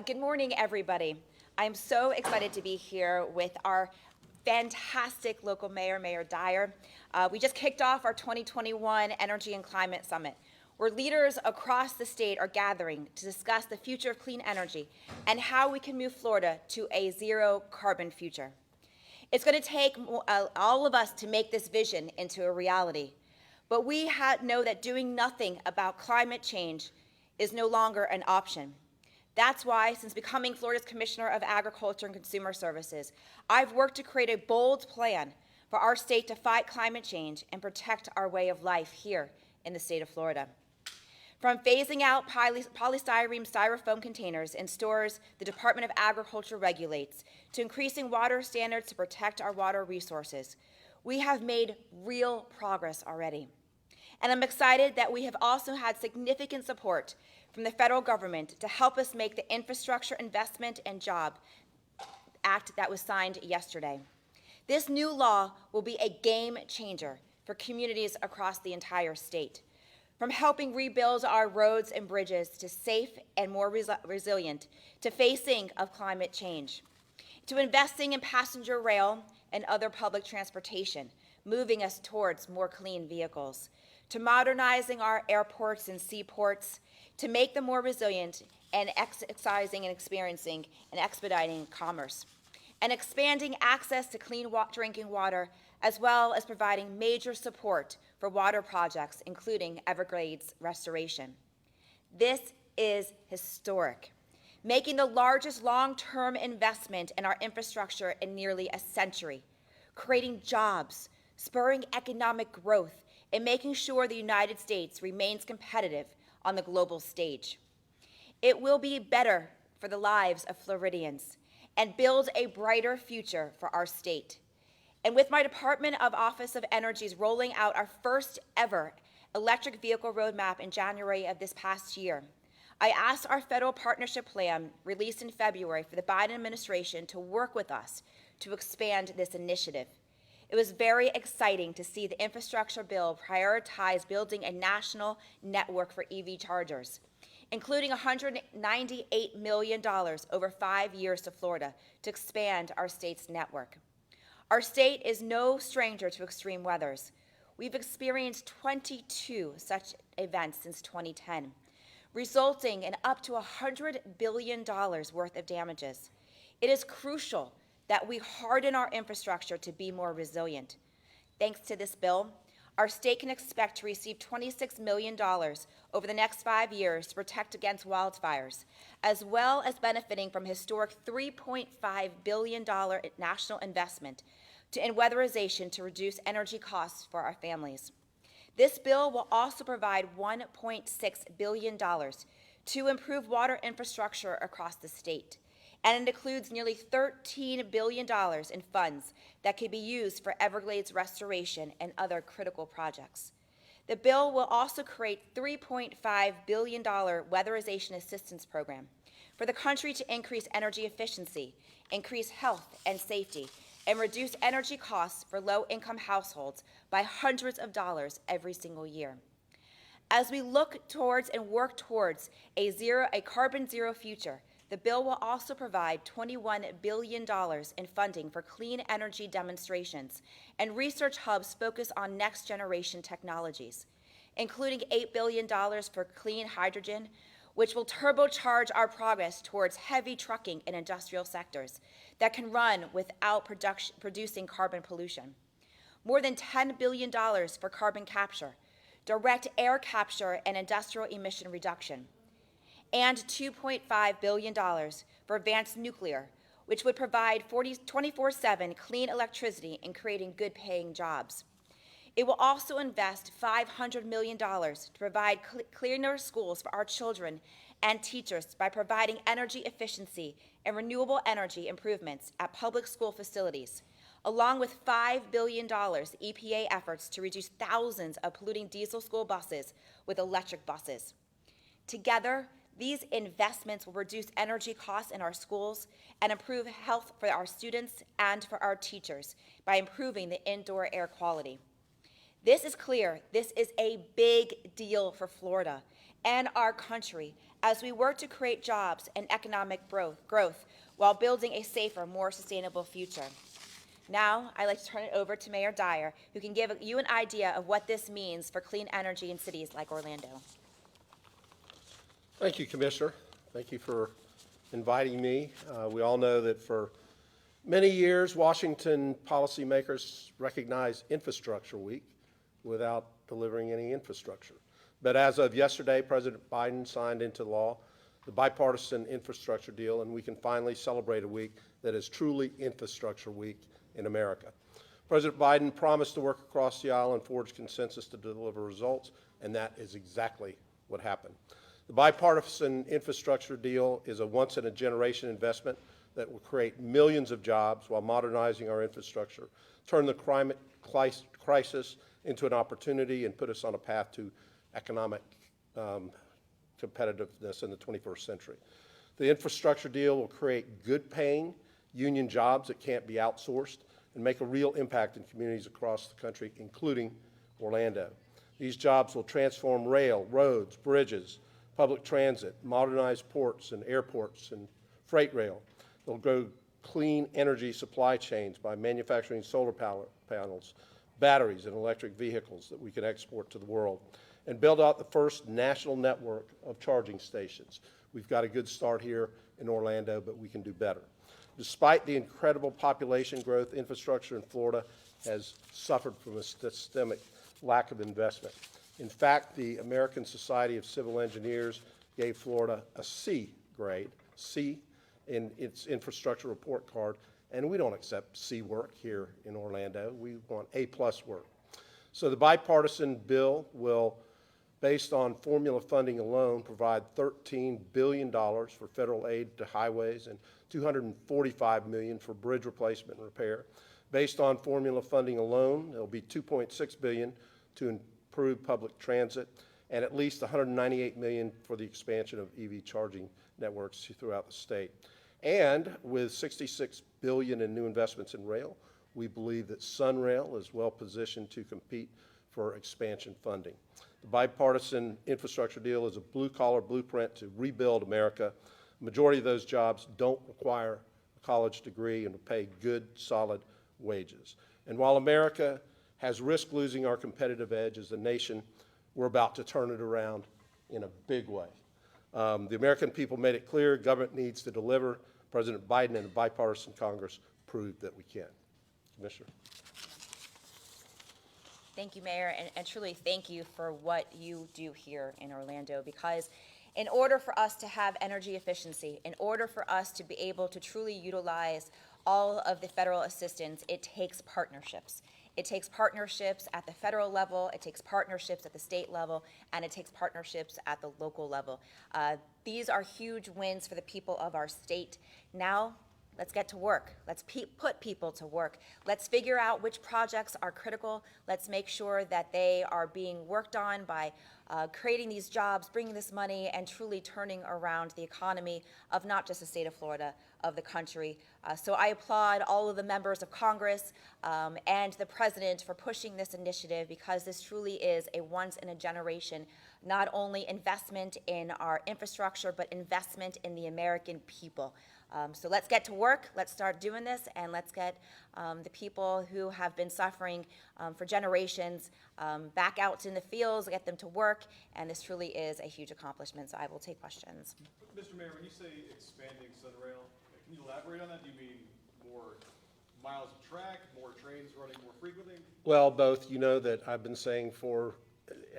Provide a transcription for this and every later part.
Good morning, everybody. I'm so excited to be here with our fantastic local mayor, Mayor Dyer. We just kicked off our 2021 Energy and Climate Summit, where leaders across the state are gathering to discuss the future of clean energy and how we can move Florida to a zero carbon future. It's going to take all of us to make this vision into a reality, but we know that doing nothing about climate change is no longer an option. That's why, since becoming Florida's Commissioner of Agriculture and Consumer Services, I've worked to create a bold plan for our state to fight climate change and protect our way of life here in the state of Florida. From phasing out polystyrene styrofoam containers in stores the Department of Agriculture regulates, to increasing water standards to protect our water resources, we have made real progress already. And I'm excited that we have also had significant support from the federal government to help us make the Infrastructure Investment and Job Act that was signed yesterday. This new law will be a game changer for communities across the entire state, from helping rebuild our roads and bridges to safe and more resilient to facing of climate change, to investing in passenger rail and other public transportation, moving us towards more clean vehicles, to modernizing our airports and seaports, to make them more resilient and exercising and experiencing and expediting commerce, and expanding access to clean drinking water, as well as providing major support for water projects, including Everglades restoration. This is historic, making the largest long-term investment in our infrastructure in nearly a century, creating jobs, spurring economic growth, and making sure the United States remains competitive on the global stage. It will be better for the lives of Floridians and build a brighter future for our state. And with my Department of Office of Energy's rolling out our first ever electric vehicle roadmap in January of this past year, I asked our federal partnership plan released in February for the Biden administration to work with us to expand this initiative. It was very exciting to see the infrastructure bill prioritize building a national network for EV chargers, including $198 million over 5 years to Florida to expand our state's network. Our state is no stranger to extreme weathers. We've experienced 22 such events since 2010, resulting in up to $100 billion worth of damages. It is crucial that we harden our infrastructure to be more resilient. Thanks to this bill, our state can expect to receive $26 million over the next 5 years to protect against wildfires, as well as benefiting from historic $3.5 billion national investment in weatherization to reduce energy costs for our families. This bill will also provide $1.6 billion to improve water infrastructure across the state, and it includes nearly $13 billion in funds that can be used for Everglades restoration and other critical projects. The bill will also create $3.5 billion weatherization assistance program for the country to increase energy efficiency, increase health and safety, and reduce energy costs for low-income households by hundreds of dollars every single year. As we look towards and work towards a carbon zero future, the bill will also provide $21 billion in funding for clean energy demonstrations and research hubs focused on next-generation technologies, including $8 billion for clean hydrogen, which will turbocharge our progress towards heavy trucking and industrial sectors that can run without producing carbon pollution. More than $10 billion for carbon capture, direct air capture, and industrial emission reduction, and $2.5 billion for advanced nuclear, which would provide 24/7 clean electricity and creating good-paying jobs. It will also invest $500 million to provide cleaner schools for our children and teachers by providing energy efficiency and renewable energy improvements at public school facilities, along with $5 billion EPA efforts to reduce thousands of polluting diesel school buses with electric buses. Together, these investments will reduce energy costs in our schools and improve health for our students and for our teachers by improving the indoor air quality. This is clear. This is a big deal for Florida, and our country as we work to create jobs and economic growth while building a safer, more sustainable future. Now, I'd like to turn it over to Mayor Dyer, who can give you an idea of what this means for clean energy in cities like Orlando. Thank you, Commissioner. Thank you for inviting me. We all know that for many years, Washington policymakers recognized Infrastructure Week without delivering any infrastructure. But as of yesterday, President Biden signed into law the Bipartisan Infrastructure Deal, and we can finally celebrate a week that is truly Infrastructure Week in America. President Biden promised to work across the aisle and forge consensus to deliver results, and that is exactly what happened. The Bipartisan Infrastructure Deal is a once-in-a-generation investment that will create millions of jobs while modernizing our infrastructure, turn the climate crisis into an opportunity, and put us on a path to economic competitiveness in the 21st century. The infrastructure deal will create good-paying union jobs that can't be outsourced and make a real impact in communities across the country, including Orlando. These jobs will transform rail, roads, bridges, public transit, modernize ports and airports and freight rail. They'll grow clean energy supply chains by manufacturing solar panels, batteries, and electric vehicles that we can export to the world, and build out the first national network of charging stations. We've got a good start here in Orlando, but we can do better. Despite the incredible population growth, infrastructure in Florida has suffered from a systemic lack of investment. In fact, the American Society of Civil Engineers gave Florida a C grade, C in its infrastructure report card, and we don't accept C work here in Orlando. We want A+ work. So the bipartisan bill will, based on formula funding alone, provide $13 billion for federal aid to highways and $245 million for bridge replacement and repair. Based on formula funding alone, there will be $2.6 billion to improve public transit and at least $198 million for the expansion of EV charging networks throughout the state. And with $66 billion in new investments in rail, we believe that Sunrail is well positioned to compete for expansion funding. The bipartisan infrastructure deal is a blue-collar blueprint to rebuild America. The majority of those jobs don't require a college degree and will pay good, solid wages. And while America has risked losing our competitive edge as a nation, we're about to turn it around in a big way. The American people made it clear government needs to deliver. President Biden and a bipartisan Congress proved that we can. Commissioner. Thank you, Mayor, and truly thank you for what you do here in Orlando, because in order for us to have energy efficiency, in order for us to be able to truly utilize all of the federal assistance, it takes partnerships. It takes partnerships at the federal level, it takes partnerships at the state level, and it takes partnerships at the local level. These are huge wins for the people of our state. Now, let's get to work. Let's put people to work. Let's figure out which projects are critical. Let's make sure that they are being worked on by creating these jobs, bringing this money, and truly turning around the economy of not just the state of Florida, of the country. So I applaud all of the members of Congress and the President for pushing this initiative, because this truly is a once-in-a-generation, not only investment in our infrastructure, but investment in the American people. So let's get to work, let's start doing this, and let's get the people who have been suffering for generations back out in the fields, get them to work, and this truly is a huge accomplishment, so I will take questions. Mr. Mayor, when you say expanding Sunrail, can you elaborate on that? Do you mean more miles of track, more trains running more frequently? Well, both. You know that I've been saying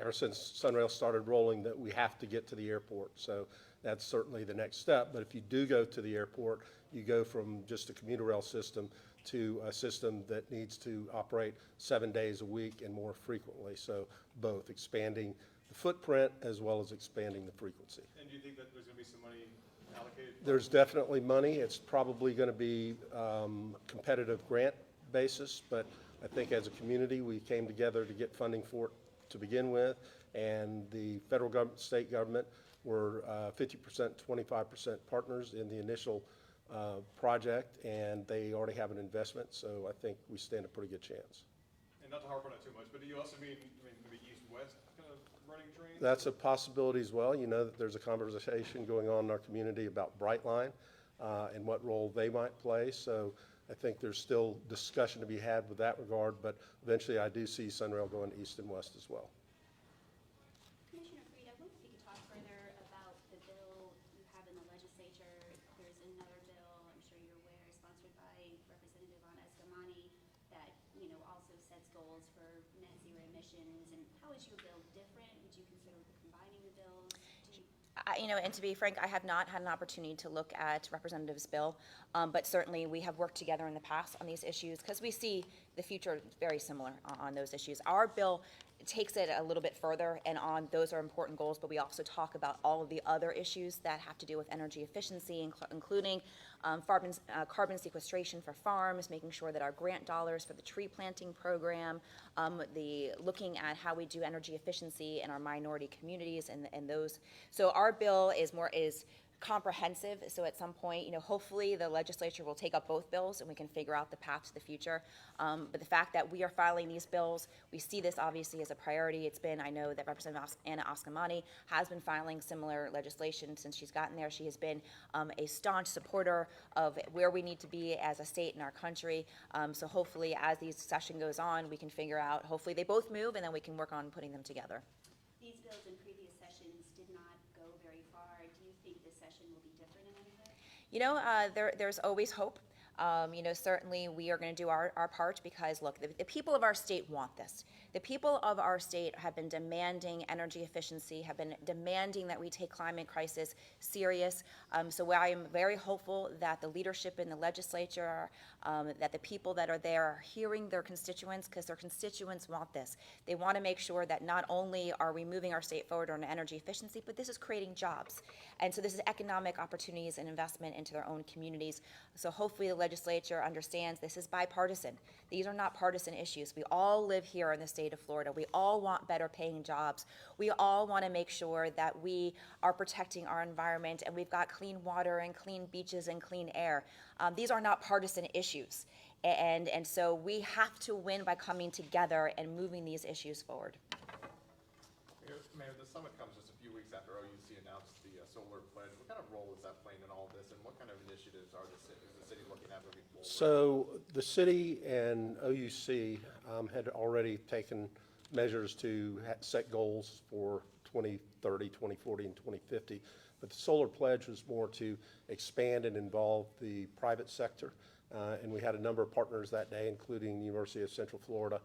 ever since Sunrail started rolling that we have to get to the airport. So that's certainly the next step. But if you do go to the airport, you go from just a commuter rail system to a system that needs to operate 7 days a week and more frequently. So both, expanding the footprint as well as expanding the frequency. And do you think that there's going to be some money allocated? There's definitely money. It's probably going to be competitive grant basis, but I think as a community we came together to get funding for it to begin with, and the federal government, state government were 50%, 25% partners in the initial project, and they already have an investment, so I think we stand a pretty good chance. And not to harp on it too much, but do you also mean maybe east-west kind of running trains? That's a possibility as well. You know that there's a conversation going on in our community about Brightline and what role they might play. So I think there's still discussion to be had with that regard, but eventually I do see Sunrail going east and west as well. Commissioner Fried, I wonder if you could talk further about the bill you have in the legislature. There's another bill, I'm sure you're aware, sponsored by Representative Escamani that, also sets goals for net zero emissions. And how is your bill different? Would you consider combining the bills? And to be frank, I have not had an opportunity to look at Representative's bill, but certainly we have worked together in the past on these issues because we see the future very similar on those issues. Our bill takes it a little bit further, and those are important goals, but we also talk about all of the other issues that have to do with energy efficiency, including carbon sequestration for farms, making sure that our grant dollars for the tree planting program, looking at how we do energy efficiency in our minority communities and those. So our bill is comprehensive, so at some point, hopefully the legislature will take up both bills and we can figure out the path to the future. But the fact that we are filing these bills, we see this obviously as a priority. I know that Representative Anna Askamani has been filing similar legislation since she's gotten there. She has been a staunch supporter of where we need to be as a state in our country. So hopefully as the session goes on, we can figure out, hopefully they both move and then we can work on putting them together. These bills in previous sessions did not go very far. Do you think this session will be different in any way? There's always hope. Certainly we are going to do our part because, look, the people of our state want this. The people of our state have been demanding energy efficiency, have been demanding that we take climate crisis serious. So I am very hopeful that the leadership in the legislature, that the people that are there are hearing their constituents because their constituents want this. They want to make sure that not only are we moving our state forward on energy efficiency, but this is creating jobs. And so this is economic opportunities and investment into their own communities. So hopefully the legislature understands this is bipartisan. These are not partisan issues. We all live here in the state of Florida. We all want better paying jobs. We all want to make sure that we are protecting our environment and we've got clean water and clean beaches and clean air. These are not partisan issues. And so we have to win by coming together and moving these issues forward. Mayor, the summit comes just a few weeks after OUC announced the solar pledge. What kind of role is that playing in all of this, and what kind of initiatives is the city looking at moving forward? So the city and OUC had already taken measures to set goals for 2030, 2040, and 2050. But the solar pledge was more to expand and involve the private sector. And we had a number of partners that day, including the University of Central Florida,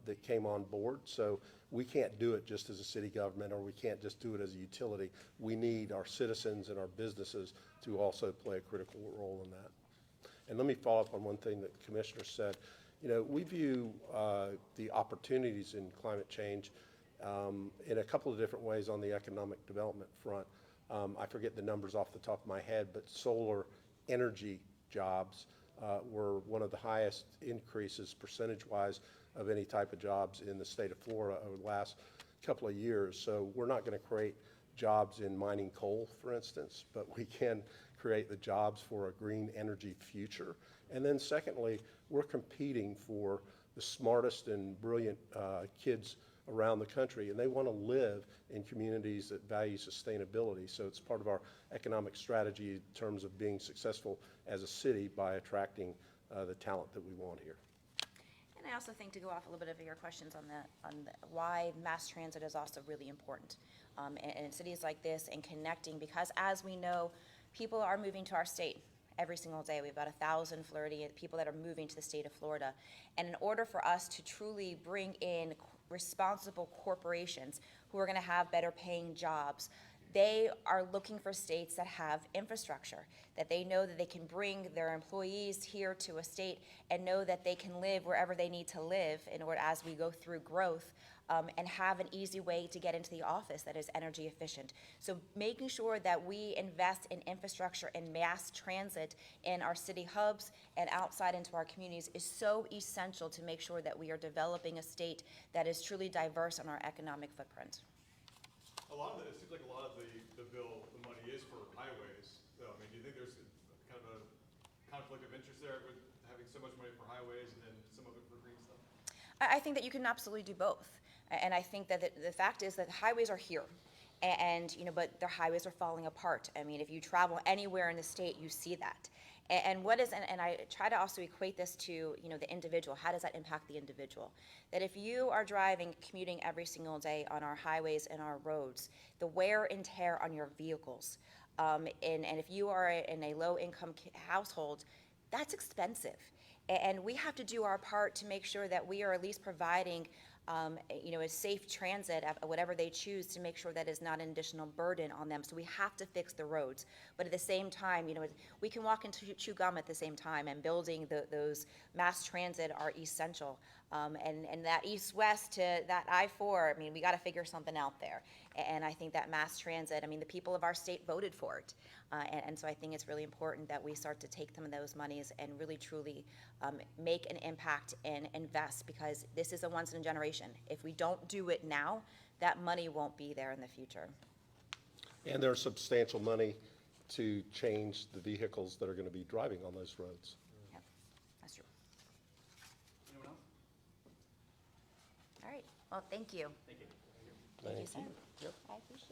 that came on board. So we can't do it just as a city government, or we can't just do it as a utility. We need our citizens and our businesses to also play a critical role in that. And let me follow up on one thing that the Commissioner said. We view the opportunities in climate change in a couple of different ways on the economic development front. I forget the numbers off the top of my head, but solar energy jobs were one of the highest increases percentage-wise of any type of jobs in the state of Florida over the last couple of years. So we're not going to create jobs in mining coal, for instance, but we can create the jobs for a green energy future. And then secondly, we're competing for the smartest and brilliant kids around the country, and they want to live in communities that value sustainability. So it's part of our economic strategy in terms of being successful as a city by attracting the talent that we want here. And I also think, to go off a little bit of your questions on why mass transit is also really important in cities like this, and connecting, because as we know, people are moving to our state every single day. We have about 1,000 Floridian people that are moving to the state of Florida. And in order for us to truly bring in responsible corporations who are going to have better paying jobs, they are looking for states that have infrastructure, that they know that they can bring their employees here to a state and know that they can live wherever they need to live in order, as we go through growth, and have an easy way to get into the office that is energy efficient. So making sure that we invest in infrastructure and mass transit in our city hubs and outside into our communities is so essential to make sure that we are developing a state that is truly diverse on our economic footprint. It seems like a lot of the bill, the money is for highways. So, I mean, do you think there's kind of a conflict of interest there with having so much money for highways and then some of it for green stuff? I think that you can absolutely do both. And I think that the fact is that the highways are here. And, but their highways are falling apart. I mean, if you travel anywhere in the state, you see that. And what is, and I try to also equate this to, the individual. How does that impact the individual? That if you are driving, commuting every single day on our highways and our roads, the wear and tear on your vehicles, and if you are in a low-income household, that's expensive. And we have to do our part to make sure that we are at least providing a safe transit of whatever they choose to make sure that is not an additional burden on them. So we have to fix the roads. But at the same time, we can walk and chew gum at the same time, and building those mass transit are essential. And that east-west to that I-4, we got to figure something out there. And I think that mass transit, the people of our state voted for it. And so I think it's really important that we start to take some of those monies and really truly make an impact and invest, because this is a once in a generation. If we don't do it now, that money won't be there in the future. And there's substantial money to change the vehicles that are going to be driving on those roads. Yep, that's true. Anyone else? All right, well, thank you. Thank you. Thank you, sir. I appreciate it.